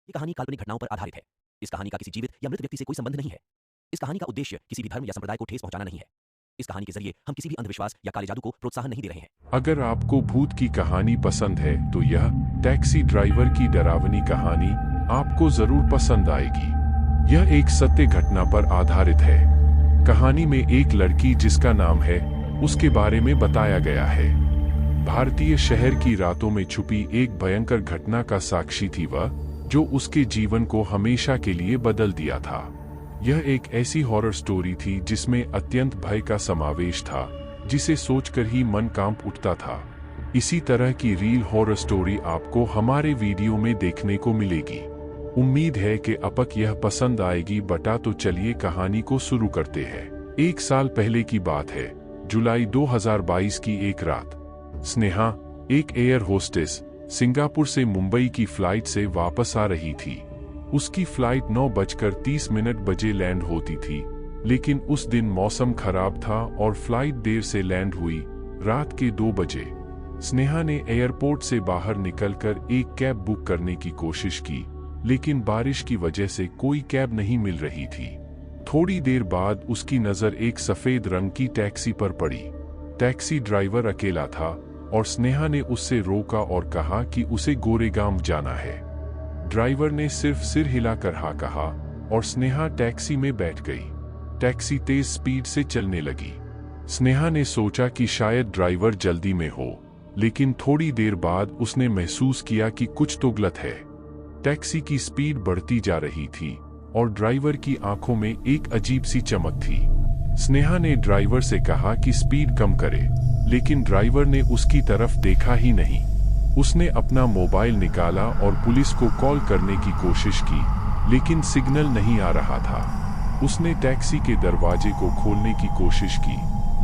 ये कहानी काल्पनिक घटनाओं पर आधारित है। इस कहानी का किसी जीवित या मृत व्यक्ति से कोई संबंध नहीं है। इस कहानी का उद्देश्य किसी भी धर्म या संप्रदाय को ठेस पहुंचाना नहीं है। इस कहानी के जरिए हम किसी भी अंधविश्वास या काले जादू को प्रोत्साहन नहीं दे रहे हैं। अगर आपको भूत की कहानी पसंद है तो यह टैक्सी ड्राइवर की डरावनी कहानी आपको जरूर पसंद आएगी। यह एक सत्य घटना पर आधारित है। कहानी में एक लड़की जिसका नाम है उसके बारे में बताया गया है। भारतीय शहर की रातों में छुपी एक भयंकर घटना का साक्षी थी वह, जो उसके जीवन को हमेशा के लिए बदल दिया था। यह एक ऐसी हॉरर स्टोरी थी जिसमें अत्यंत भय का समावेश था, जिसे सोचकर ही मन कांप उठता था। इसी तरह की रियल हॉरर स्टोरी आपको हमारे वीडियो में देखने को मिलेगी। उम्मीद है कि आपको यह पसंद आएगी। बटा तो चलिए कहानी को शुरू करते हैं। 1 साल पहले की बात है, जुलाई 2022 की एक रात। स्नेहा, एक एयर होस्टेस, सिंगापुर से मुंबई की फ्लाइट से वापस आ रही थी। उसकी फ्लाइट 9:30 बजे लैंड होती थी, लेकिन उस दिन मौसम खराब था और फ्लाइट देर से लैंड हुई। रात के 2 बजे स्नेहा ने एयरपोर्ट से बाहर निकलकर एक कैब बुक करने की कोशिश की, लेकिन बारिश की वजह से कोई कैब नहीं मिल रही थी। थोड़ी देर बाद उसकी नजर एक सफेद रंग की टैक्सी पर पड़ी। टैक्सी ड्राइवर अकेला था और स्नेहा ने उससे रोका और कहा कि उसे गोरेगांव जाना है। ड्राइवर ने सिर्फ सिर हिलाकर हाँ कहा और स्नेहा टैक्सी में बैठ गई। टैक्सी तेज स्पीड से चलने लगी। स्नेहा ने सोचा कि शायद ड्राइवर जल्दी में हो, लेकिन थोड़ी देर बाद उसने महसूस किया कि कुछ तो गलत है। टैक्सी की स्पीड बढ़ती जा रही थी और ड्राइवर की आंखों में एक अजीब सी चमक थी। स्नेहा ने ड्राइवर से कहा कि स्पीड कम करे, लेकिन ड्राइवर ने उसकी तरफ देखा ही नहीं। उसने अपना मोबाइल निकाला और पुलिस को कॉल करने की कोशिश की, लेकिन सिग्नल नहीं आ रहा था। उसने टैक्सी के दरवाजे को खोलने की कोशिश की,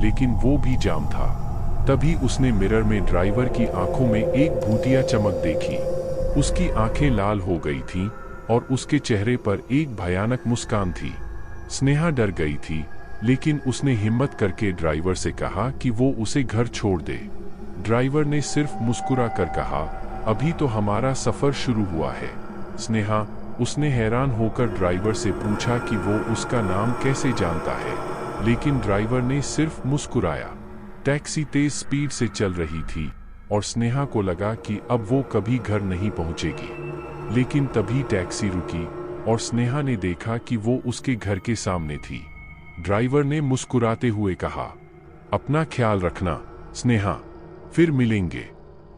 लेकिन वो भी जाम था। तभी उसने मिरर में ड्राइवर की आंखों में एक भूतिया चमक देखी। उसकी आंखें लाल हो गई थीं और उसके चेहरे पर एक भयानक मुस्कान थी। स्नेहा डर गई थी, लेकिन उसने हिम्मत करके ड्राइवर से कहा कि वो उसे घर छोड़ दे। ड्राइवर ने सिर्फ मुस्कुरा कर कहा, अभी तो हमारा सफर शुरू हुआ है। स्नेहा, उसने हैरान होकर ड्राइवर से पूछा कि वो उसका नाम कैसे जानता है, लेकिन ड्राइवर ने सिर्फ मुस्कुराया। टैक्सी तेज स्पीड से चल रही थी और स्नेहा को लगा कि अब वो कभी घर नहीं पहुंचेगी। लेकिन तभी टैक्सी रुकी और स्नेहा ने देखा कि वो उसके घर के सामने थी। ड्राइवर ने मुस्कुराते हुए कहा, अपना ख्याल रखना स्नेहा, फिर मिलेंगे।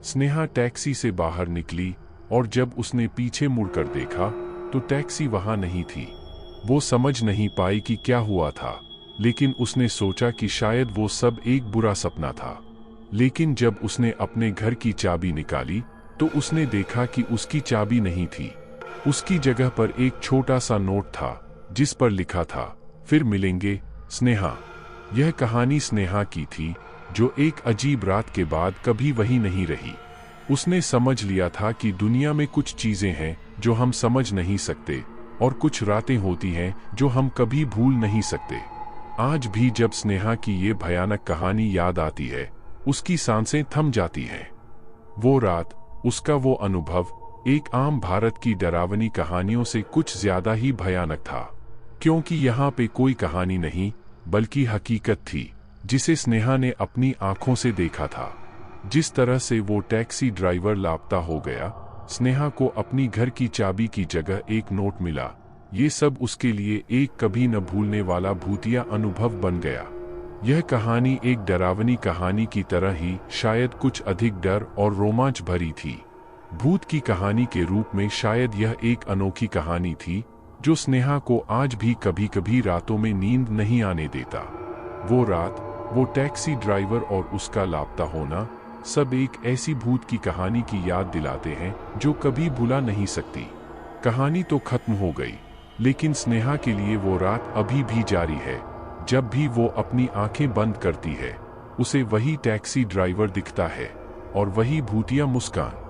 स्नेहा टैक्सी से बाहर निकली और जब उसने पीछे मुड़कर देखा तो टैक्सी वहां नहीं थी। वो समझ नहीं पाई कि क्या हुआ था, लेकिन उसने सोचा कि शायद वो सब एक बुरा सपना था। लेकिन जब उसने अपने घर की चाबी निकाली तो उसने देखा कि उसकी चाबी नहीं थी। उसकी जगह पर एक छोटा सा नोट था जिस पर लिखा था, फिर मिलेंगे स्नेहा। यह कहानी स्नेहा की थी, जो एक अजीब रात के बाद कभी वही नहीं रही। उसने समझ लिया था कि दुनिया में कुछ चीजें हैं जो हम समझ नहीं सकते, और कुछ रातें होती हैं जो हम कभी भूल नहीं सकते। आज भी जब स्नेहा की ये भयानक कहानी याद आती है, उसकी सांसें थम जाती हैं। वो रात, उसका वो अनुभव एक आम भारत की डरावनी कहानियों से कुछ ज्यादा ही भयानक था, क्योंकि यहाँ पे कोई कहानी नहीं बल्कि हकीकत थी, जिसे स्नेहा ने अपनी आंखों से देखा था। जिस तरह से वो टैक्सी ड्राइवर लापता हो गया, स्नेहा को अपनी घर की चाबी की जगह एक नोट मिला। ये सब उसके लिए एक कभी न भूलने वाला भूतिया अनुभव बन गया। यह कहानी एक डरावनी कहानी की तरह ही शायद कुछ अधिक डर और रोमांच भरी थी। भूत की कहानी के रूप में शायद यह एक अनोखी कहानी थी, जो स्नेहा को आज भी कभी कभी रातों में नींद नहीं आने देता। वो रात, वो टैक्सी ड्राइवर और उसका लापता होना, सब एक ऐसी भूत की कहानी की याद दिलाते हैं जो कभी भुला नहीं सकती। कहानी तो खत्म हो गई, लेकिन स्नेहा के लिए वो रात अभी भी जारी है। जब भी वो अपनी आंखें बंद करती है, उसे वही टैक्सी ड्राइवर दिखता है और वही भूतिया मुस्कान।